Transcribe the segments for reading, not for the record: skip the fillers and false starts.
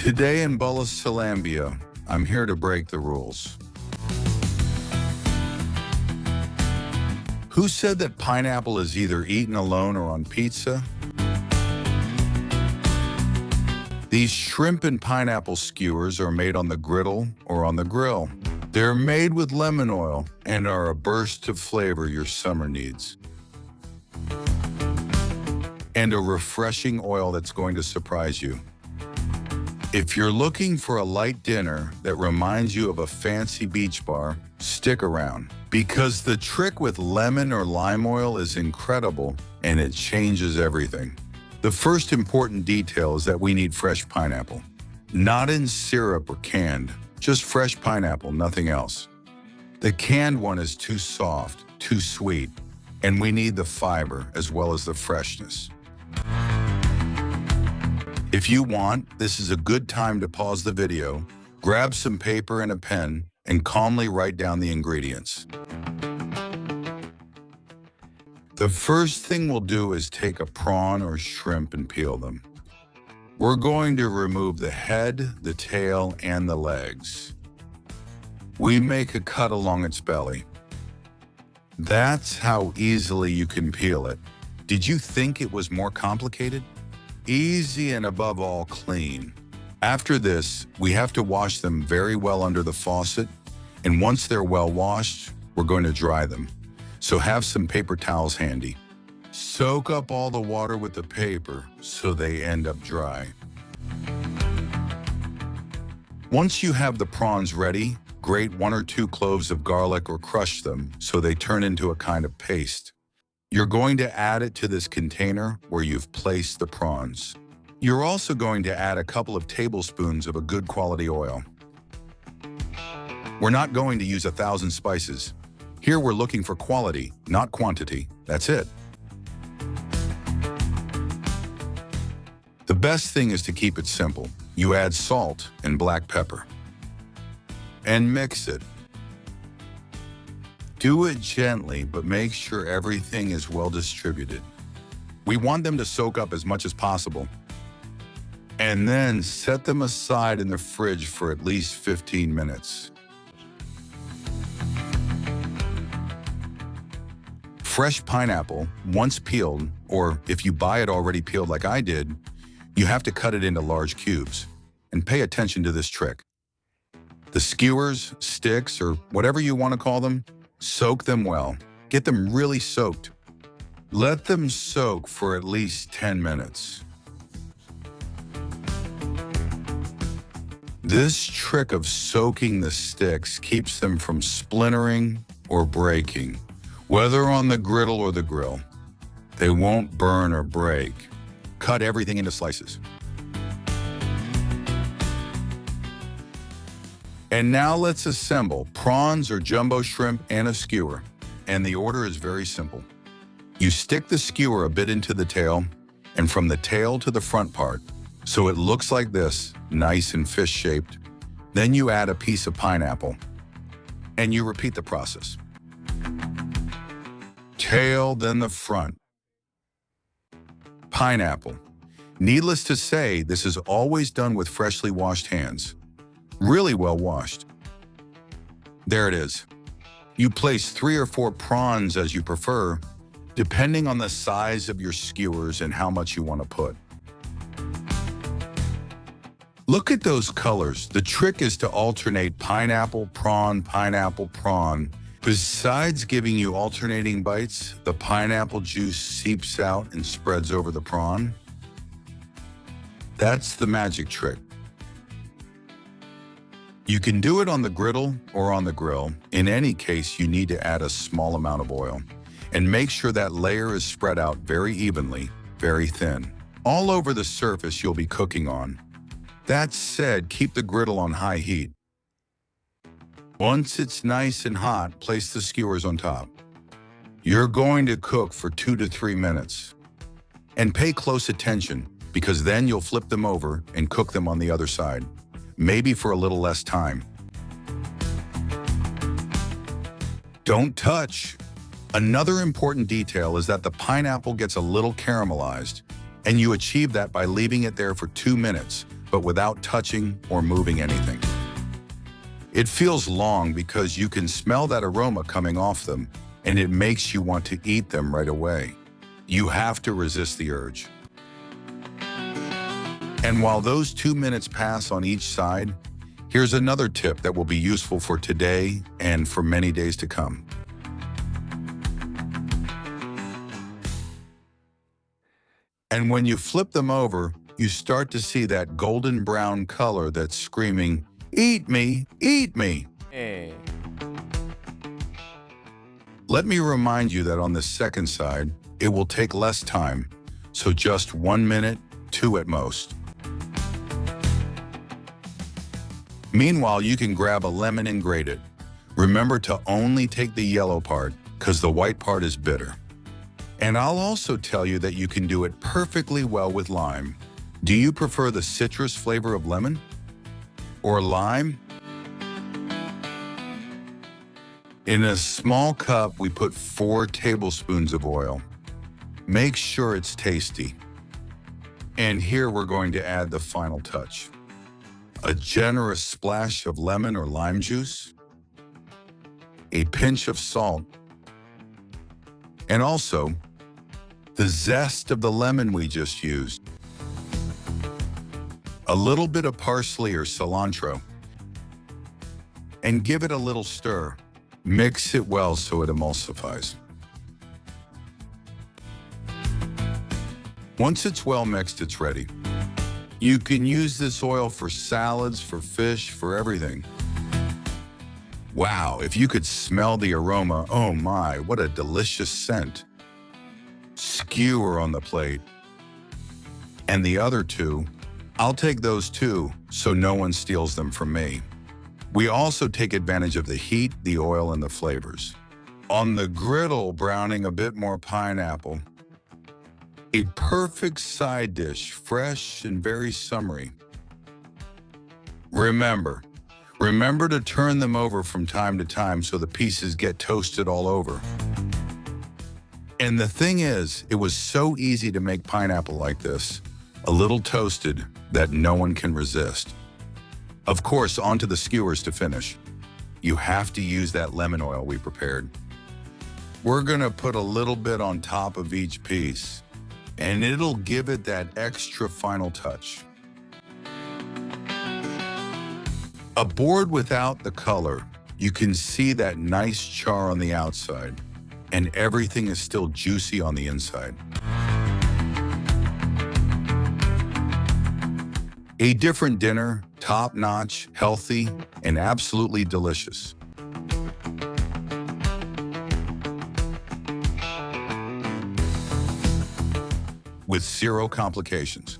Today in Bulla Salambia, I'm here to break the rules. Who said that pineapple is either eaten alone or on pizza? These shrimp and pineapple skewers are made on the griddle or on the grill. They're made with lemon oil and are a burst of flavor your summer needs. And a refreshing oil that's going to surprise you. If you're looking for a light dinner that reminds you of a fancy beach bar, stick around. Because the trick with lemon or lime oil is incredible and it changes everything. The first important detail is that we need fresh pineapple. Not in syrup or canned, just fresh pineapple, nothing else. The canned one is too soft, too sweet, and we need the fiber as well as the freshness. If you want, this is a good time to pause the video, grab some paper and a pen, and calmly write down the ingredients. The first thing we'll do is take a prawn or shrimp and peel them. We're going to remove the head, the tail, and the legs. We make a cut along its belly. That's how easily you can peel it. Did you think it was more complicated? Easy and above all clean. After this, we have to wash them very well under the faucet, and once they're well washed, we're going to dry them. So have some paper towels handy. Soak up all the water with the paper so they end up dry. Once you have the prawns ready, grate 1 or 2 cloves of garlic or crush them so they turn into a kind of paste. You're going to add it to this container where you've placed the prawns. You're also going to add a couple of tablespoons of a good quality oil. We're not going to use 1,000 spices. Here we're looking for quality, not quantity. That's it. The best thing is to keep it simple. You add salt and black pepper. And mix it. Do it gently, but make sure everything is well distributed. We want them to soak up as much as possible. And then set them aside in the fridge for at least 15 minutes. Fresh pineapple, once peeled, or if you buy it already peeled like I did, you have to cut it into large cubes. And pay attention to this trick. The skewers, sticks, or whatever you want to call them, soak them well. Get them really soaked. Let them soak for at least 10 minutes. This trick of soaking the sticks keeps them from splintering or breaking, whether on the griddle or the grill. They won't burn or break. Cut everything into slices. And now let's assemble prawns or jumbo shrimp and a skewer. And the order is very simple. You stick the skewer a bit into the tail and from the tail to the front part, so it looks like this, nice and fish-shaped. Then you add a piece of pineapple and you repeat the process. Tail, then the front. Pineapple. Needless to say, this is always done with freshly washed hands. Really well washed. There it is. You place 3 or 4 prawns as you prefer, depending on the size of your skewers and how much you want to put. Look at those colors. The trick is to alternate pineapple, prawn, pineapple, prawn. Besides giving you alternating bites, the pineapple juice seeps out and spreads over the prawn. That's the magic trick. You can do it on the griddle or on the grill. In any case, you need to add a small amount of oil and make sure that layer is spread out very evenly, very thin, all over the surface you'll be cooking on. That said, keep the griddle on high heat. Once it's nice and hot, place the skewers on top. You're going to cook for 2 to 3 minutes. And pay close attention, because then you'll flip them over and cook them on the other side. Maybe for a little less time. Don't touch. Another important detail is that the pineapple gets a little caramelized, and you achieve that by leaving it there for 2 minutes, but without touching or moving anything. It feels long because you can smell that aroma coming off them, and it makes you want to eat them right away. You have to resist the urge. And while those 2 minutes pass on each side, here's another tip that will be useful for today and for many days to come. And when you flip them over, you start to see that golden brown color that's screaming, "Eat me, eat me." Let me remind you that on the second side, it will take less time, so just 1 minute, 2 at most. Meanwhile, you can grab a lemon and grate it. Remember to only take the yellow part, because the white part is bitter. And I'll also tell you that you can do it perfectly well with lime. Do you prefer the citrus flavor of lemon or lime? In a small cup, we put 4 tablespoons of oil. Make sure it's tasty. And here we're going to add the final touch. A generous splash of lemon or lime juice, a pinch of salt, and also the zest of the lemon we just used. A little bit of parsley or cilantro, and give it a little stir. Mix it well so it emulsifies. Once it's well mixed, it's ready. You can use this oil for salads, for fish, for everything. Wow, if you could smell the aroma, oh my, what a delicious scent. Skewer on the plate. And the other 2, I'll take those 2 so no one steals them from me. We also take advantage of the heat, the oil, and the flavors. On the griddle, browning a bit more pineapple. A perfect side dish, fresh and very summery. Remember to turn them over from time to time so the pieces get toasted all over. And the thing is, it was so easy to make pineapple like this, a little toasted, that no one can resist. Of course, onto the skewers to finish. You have to use that lemon oil we prepared. We're gonna put a little bit on top of each piece, and it'll give it that extra final touch. A board without the color, you can see that nice char on the outside, and everything is still juicy on the inside. A different dinner, top-notch, healthy, and absolutely delicious. With 0 complications.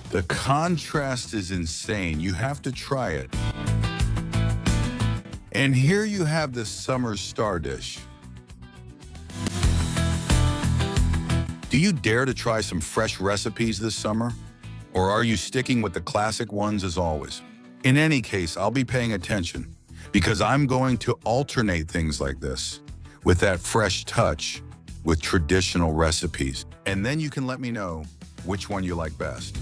The contrast is insane. You have to try it. And here you have the summer star dish. Do you dare to try some fresh recipes this summer? Or are you sticking with the classic ones as always? In any case, I'll be paying attention, because I'm going to alternate things like this with that fresh touch with traditional recipes. And then you can let me know which one you like best.